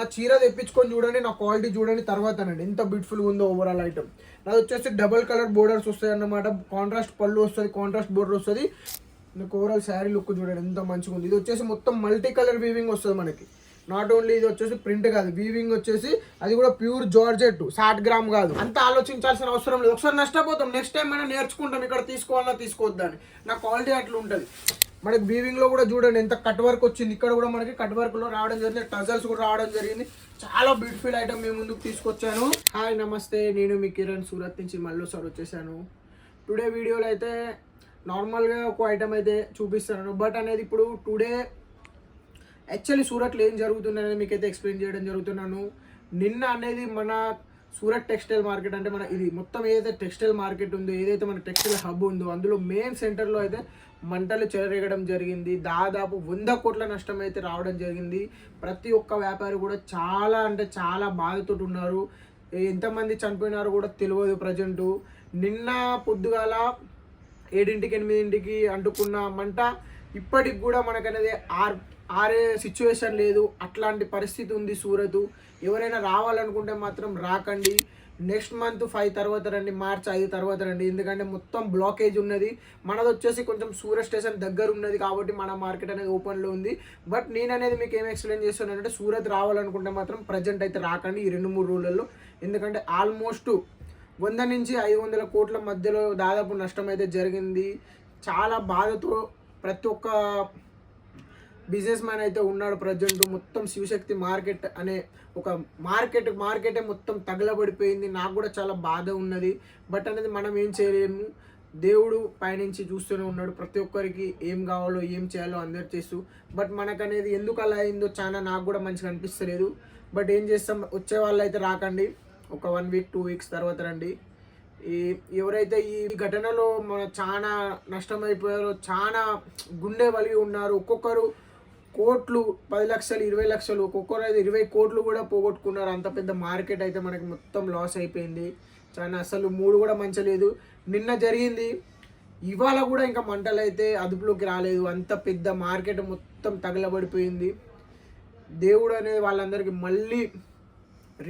నా చీర తెప్పించుకొని చూడండి, నా క్వాలిటీ చూడండి తర్వాతనండి ఎంత బ్యూటిఫుల్గా ఉందో ఓవరాల్ ఐటమ్. నాది వచ్చేసి డబల్ కలర్ బోర్డర్స్ వస్తాయి అన్నమాట. కాంట్రాస్ట్ పళ్ళు వస్తుంది, కాంట్రాస్ట్ బోర్డర్ వస్తుంది. నాకు ఓవరాల్ శారీ లుక్ చూడండి ఎంత మంచిగా ఉంది. ఇది వచ్చేసి మొత్తం మల్టీ కలర్ వీవింగ్ వస్తుంది మనకి. నాట్ ఓన్లీ ఇది వచ్చేసి ప్రింట్ కాదు, వీవింగ్ వచ్చేసి అది కూడా ప్యూర్ జార్జెట్, 60 గ్రామ్ కాదు. అంత ఆలోచించాల్సిన అవసరం లేదు. ఒకసారి నష్టపోతాం, నెక్స్ట్ టైం మనం నేర్చుకుంటాం ఇక్కడ తీసుకోవాలన్నా తీసుకోవద్దని. నా క్వాలిటీ అట్లా ఉంటుంది. మనకి వీవింగ్లో కూడా చూడండి ఎంత కట్ వర్క్ వచ్చింది. ఇక్కడ కూడా మనకి కట్ వర్క్లో రావడం జరిగింది, టజల్స్ కూడా రావడం జరిగింది. చాలా బ్యూటిఫుల్ ఐటమ్ మేము ముందుకు తీసుకొచ్చాను. హాయ్ నమస్తే, నేను మీ కిరణ్, సూరత్ నుంచి మళ్ళీ సార్ వచ్చేసాను. టుడే వీడియోలో అయితే నార్మల్గా ఒక ఐటమ్ అయితే చూపిస్తాను. బట్ అనేది ఇప్పుడు టుడే యాక్చువల్లీ సూరత్లో ఏం జరుగుతుంది అనేది మీకైతే ఎక్స్ప్లెయిన్ చేయడం జరుగుతున్నాను. నిన్న అనేది మన సూరత్ టెక్స్టైల్ మార్కెట్ అంటే మన ఇది మొత్తం ఏదైతే టెక్స్టైల్ మార్కెట్ ఉందో, ఏదైతే మన టెక్స్టైల్ హబ్ ఉందో అందులో మెయిన్ సెంటర్లో అయితే మంటలు చెలరేగడం జరిగింది. దాదాపు 100 కోట్ల నష్టం అయితే రావడం జరిగింది. ప్రతి ఒక్క వ్యాపారి కూడా చాలా అంటే చాలా బాధతో ఉన్నారు. ఎంతమంది చనిపోయినారో కూడా తెలియదు ప్రజెంటు. నిన్న పొద్దుగాల 7ంటికి 8ంటికి అంటుకున్న మంట ఇప్పటికి కూడా మనకనేది ఆరే సిచ్యువేషన్ లేదు. అట్లాంటి పరిస్థితి ఉంది సూరత్. ఎవరైనా రావాలనుకుంటే మాత్రం రాకండి. నెక్స్ట్ మంత్ 5 తర్వాత రండి, మార్చ్ 5 తర్వాత రండి. ఎందుకంటే మొత్తం బ్లాకేజ్ ఉన్నది. మనది వచ్చేసి కొంచెం సూరత్ స్టేషన్ దగ్గర ఉన్నది కాబట్టి మన మార్కెట్ అనేది ఓపెన్లో ఉంది. బట్ నేను అనేది మీకు ఏం ఎక్స్ప్లెయిన్ చేస్తున్నానంటే సూరత్ రావాలనుకుంటే మాత్రం ప్రజెంట్ అయితే రాకండి ఈ 2-3 రోజులలో. ఎందుకంటే ఆల్మోస్ట్ 100 నుంచి 500 కోట్ల మధ్యలో దాదాపు నష్టం అయితే జరిగింది. చాలా బాధతో ప్రతి ఒక్క బిజినెస్ మ్యాన్ అయితే ఉన్నాడు ప్రజెంట్. మొత్తం శివశక్తి మార్కెట్ అనే ఒక మార్కెటే మొత్తం తగలబడిపోయింది. నాకు కూడా చాలా బాధ ఉన్నది. బట్ అనేది మనం ఏం చేయలేము. దేవుడు పైనుంచి చూస్తూనే ఉన్నాడు. ప్రతి ఒక్కరికి ఏం కావాలో ఏం చేయాలో అందరు చేస్తూ. బట్ మనకు అనేది ఎందుకు అలా అయిందో చాలా నాకు కూడా మంచిగా అనిపిస్తలేదు. బట్ ఏం చేస్తాం, వచ్చే వాళ్ళు అయితే రాకండి. ఒక 1 వీక్ 2 వీక్స్ తర్వాత రండి. ఎవరైతే ఈ ఘటనలో మన చాలా నష్టమైపోయారో, చాలా గుండె వలిగి ఉన్నారు. ఒక్కొక్కరు కోట్లు, 10 లక్షలు 20 లక్షలు, ఒక్కొక్కరు అయితే 20 కోట్లు కూడా పోగొట్టుకున్నారు. అంత పెద్ద మార్కెట్ అయితే మనకి మొత్తం లాస్ అయిపోయింది. చాలా అసలు మూడు కూడా మంచలేదు. నిన్న జరిగింది, ఇవాళ కూడా ఇంకా మంటలు అయితే అదుపులోకి రాలేదు. అంత పెద్ద మార్కెట్ మొత్తం తగలబడిపోయింది. దేవుడు అనేది వాళ్ళందరికీ మళ్ళీ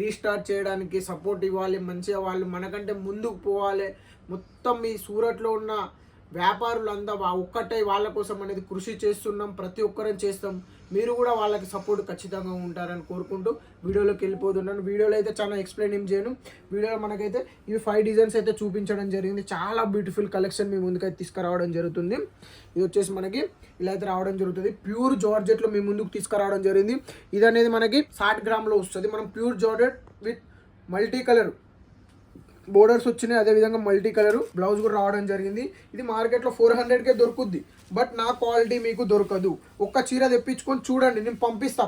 రీస్టార్ట్ చేయడానికి సపోర్ట్ ఇవ్వాలి. మంచిగా వాళ్ళు మనకంటే ముందుకు పోవాలి. మొత్తం ఈ సూరత్లో ఉన్న వ్యాపారులంతా ఒక్కటే వాళ్ళ కోసం అనేది కృషి చేస్తున్నాం. ప్రతి ఒక్కరం చేస్తాం. మీరు కూడా వాళ్ళకి సపోర్ట్ ఖచ్చితంగా ఉంటారని కోరుకుంటూ వీడియోలోకి వెళ్ళిపోతున్నాను. వీడియోలో అయితే చాలా ఎక్స్ప్లెయిన్ ఏం చేయను. వీడియోలో మనకైతే ఇవి 5 డిజైన్స్ అయితే చూపించడం జరిగింది. చాలా బ్యూటిఫుల్ కలెక్షన్ మీ ముందుకైతే తీసుకురావడం జరుగుతుంది. ఇది వచ్చేసి మనకి ఇలా అయితే రావడం జరుగుతుంది. ప్యూర్ జార్జెట్లో మీ ముందుకు తీసుకురావడం జరిగింది. ఇది అనేది మనకి 60 గ్రామ్లో వస్తుంది. మనం pure georgette with multi colour borders వచ్చినాయి. అదేవిధంగా మల్టీ కలర్ బ్లౌజ్ కూడా రావడం జరిగింది. ఇది మార్కెట్లో 400కే దొరుకుద్ది. బట్ నా క్వాలిటీ మీకు దొరకదు. ఒక్క చీర తెప్పించుకొని చూడండి, నేను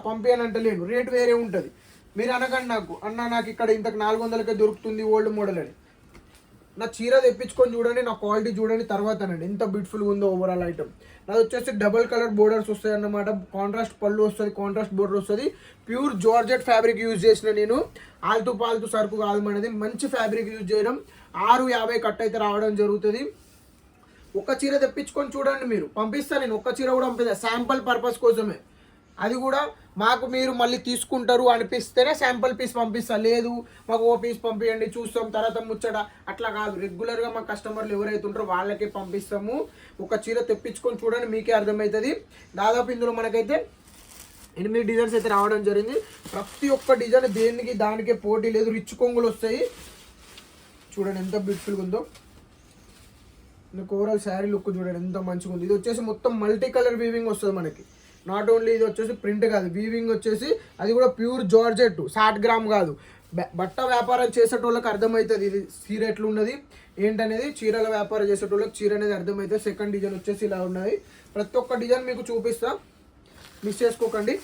పంపియని అంటలేను. రేట్ వేరే ఉంటుంది. మీరు అనకండి నాకు, నాకు ఇక్కడ ఇంతకు 400కే దొరుకుతుంది ఓల్డ్ మోడల్ అని. నా చీర తెప్పించుకొని చూడండి, నా క్వాలిటీ చూడండి తర్వాతనండి ఎంత బ్యూటిఫుల్గా ఉందో ఓవరాల్ ఐటమ్. నాది వచ్చేసి డబల్ కలర్ బోర్డర్స్ వస్తాయి అన్నమాట. కాంట్రాస్ట్ పళ్ళు వస్తుంది, కాంట్రాస్ట్ బోర్డర్ వస్తుంది. ప్యూర్ జార్జెట్ ఫ్యాబ్రిక్ యూజ్ చేసిన నేను. ఆల్తూ పాల్తూ సరుకు కాదు మనది. మంచి ఫ్యాబ్రిక్ యూజ్ చేయడం. 650 కట్ అయితే రావడం జరుగుతుంది. ఒక్క చీర తెప్పించుకొని చూడండి, మీరు పంపిస్తాను. నేను ఒక్క చీర కూడా పంపిస్తాను శాంపుల్ పర్పస్ కోసమే. అది కూడా మాకు మీరు మళ్ళీ తీసుకుంటారు అనిపిస్తేనే శాంపుల్ పీస్ పంపిస్తా. లేదు మాకు ఓ పీస్ పంపించండి చూస్తాం తర్వాత ముచ్చట, అట్లా కాదు. రెగ్యులర్గా మా కస్టమర్లు ఎవరైతే ఉంటారో వాళ్ళకే పంపిస్తాము. ఒక చీర తెప్పించుకొని చూడండి, మీకే అర్థమవుతుంది. దాదాపు ఇందులో మనకైతే 8 డిజైన్స్ అయితే రావడం జరిగింది. ప్రతి ఒక్క డిజైన్ దేనికి దానికే పోటీ లేదు. రిచ్ కొంగులు వస్తాయి. చూడండి ఎంత బ్యూటిఫుల్గా ఉందో. నాకు ఓవరాల్ శారీ లుక్ చూడండి ఎంత మంచిగా ఉంది. ఇది వచ్చేసి మొత్తం మల్టీ కలర్ వీవింగ్ వస్తుంది మనకి. నాట్ ఓన్లీ ఇది వచ్చేసి ప్రింట్ కాదు, వీవింగ్ వచ్చేసి అది కూడా ప్యూర్ జార్జెట్, 60 గ్రామ్ కాదు. బట్ట వ్యాపారం చేసేటోళ్ళకి అర్థమవుతుంది ఇది చీర ఎట్లా ఉన్నది ఏంటనేది. చీరల వ్యాపారం చేసేటోళ్ళకి చీర అనేది అర్థమవుతుంది. సెకండ్ డిజైన్ వచ్చేసి ఇలా ఉన్నది. ప్రతి ఒక్క డిజైన్ మీకు చూపిస్తా, మిస్ చేసుకోకండి.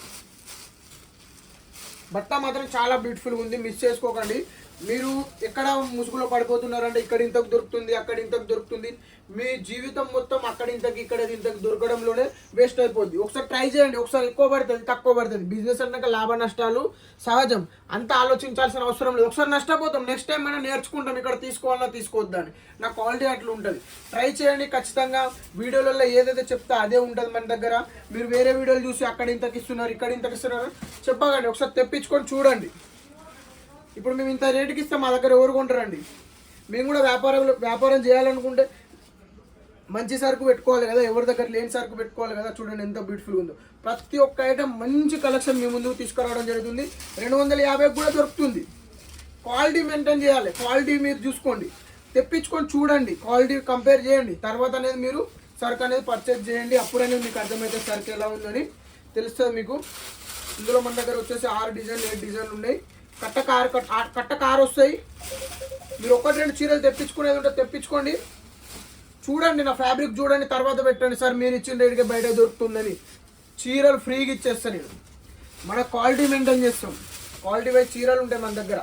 బట్ట మాత్రం చాలా బ్యూటిఫుల్గా ఉంది, మిస్ చేసుకోకండి. మీరు ఎక్కడ ముసుగులో పడిపోతున్నారంటే ఇక్కడ ఇంతకు దొరుకుతుంది, అక్కడ ఇంతకు దొరుకుతుంది, మీ జీవితం మొత్తం అక్కడ ఇంతకు ఇక్కడ ఇంతకు దొరకడంలోనే వేస్ట్ అయిపోద్ది. ఒకసారి ట్రై చేయండి, ఒకసారి ఎక్కువ పడుతుంది, తక్కువ పడుతుంది. బిజినెస్ అన్నాక లాభ నష్టాలు సహజం, అంత ఆలోచించాల్సిన అవసరం లేదు. ఒకసారి నష్టపోతాం, నెక్స్ట్ టైం మనం నేర్చుకుంటాం ఇక్కడ తీసుకోవాలన్నా తీసుకోవద్దని. నా క్వాలిటీ అట్లా ఉంటుంది. ట్రై చేయండి ఖచ్చితంగా. వీడియోలలో ఏదైతే చెప్తా అదే ఉంటుంది మన దగ్గర. మీరు వేరే వీడియోలు చూసి అక్కడ ఇంతకి ఇస్తున్నారు, ఇక్కడ ఇంతకి ఇస్తున్నారు చెప్పకండి, ఒకసారి తెప్పించుకొని చూడండి. ఇప్పుడు మేము ఇంత రేటుకి ఇస్తాం, మా దగ్గర ఎవరు కొంటారండి? మేము కూడా వ్యాపారం చేయాలనుకుంటే మంచి సరుకు పెట్టుకోవాలి కదా, ఎవరి దగ్గర లేని సరుకు పెట్టుకోవాలి కదా. చూడండి ఎంత బ్యూటిఫుల్గా ఉందో. ప్రతి ఒక్క ఐటమ్ మంచి కలెక్షన్ మీ ముందుకు తీసుకురావడం జరుగుతుంది. 250 కూడా దొరుకుతుంది. క్వాలిటీ మెయింటైన్ చేయాలి, క్వాలిటీ మీరు చూసుకోండి, తెప్పించుకొని చూడండి, క్వాలిటీ కంపేర్ చేయండి. తర్వాత అనేది మీరు సరుకు అనేది పర్చేజ్ చేయండి. అప్పుడనేది మీకు అర్థమైతే సరుకు ఎలా ఉందని తెలుస్తుంది మీకు. ఇందులో మన దగ్గర వచ్చేసి 6 డిజైన్లు 7 డిజైన్లు ఉన్నాయి. కట్ట కారు వస్తాయి. మీరు 1-2 చీరలు తెప్పించుకునేది ఉంటే తెప్పించుకోండి. చూడండి, నా ఫ్యాబ్రిక్ చూడండి, తర్వాత పెట్టండి. సార్ మీరు ఇచ్చిన రేటుకే బయట దొరుకుతుందని. చీరలు ఫ్రీగా ఇచ్చేస్తాను నేను. మన క్వాలిటీ మెయింటైన్ చేస్తాం. క్వాలిటీ వైజ్ చీరలు ఉంటాయి మన దగ్గర.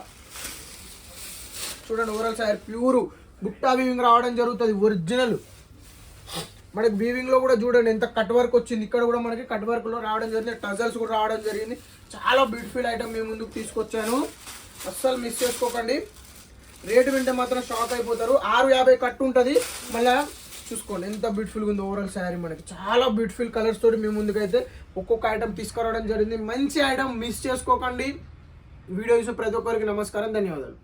చూడండి, overall sir pure Butta weaving రావడం జరుగుతుంది, ఒరిజినల్. మనకి వీవింగ్లో కూడా చూడండి ఎంత కట్ వర్క్ వచ్చింది. ఇక్కడ కూడా మనకి కట్ వర్క్లో రావడం జరిగింది, టజల్స్ కూడా రావడం జరిగింది. చాలా బ్యూటిఫుల్ ఐటమ్ మీ ముందుకు తీసుకొచ్చాను, అస్సలు మిస్ చేసుకోకండి. రేటు వింటే మాత్రం షాక్ అయిపోతారు. 650 కట్టు ఉంటుంది. మళ్ళీ చూసుకోండి ఎంత బ్యూటిఫుల్గా ఉంది ఓవరాల్ శారీ. మనకి చాలా బ్యూటిఫుల్ కలర్స్ తోటి మీ ముందుకైతే ఒక్కొక్క ఐటమ్ తీసుకురావడం జరిగింది. మంచి ఐటమ్ మిస్ చేసుకోకండి. వీడియో చూసిన ప్రతి ఒక్కరికి నమస్కారం, ధన్యవాదాలు.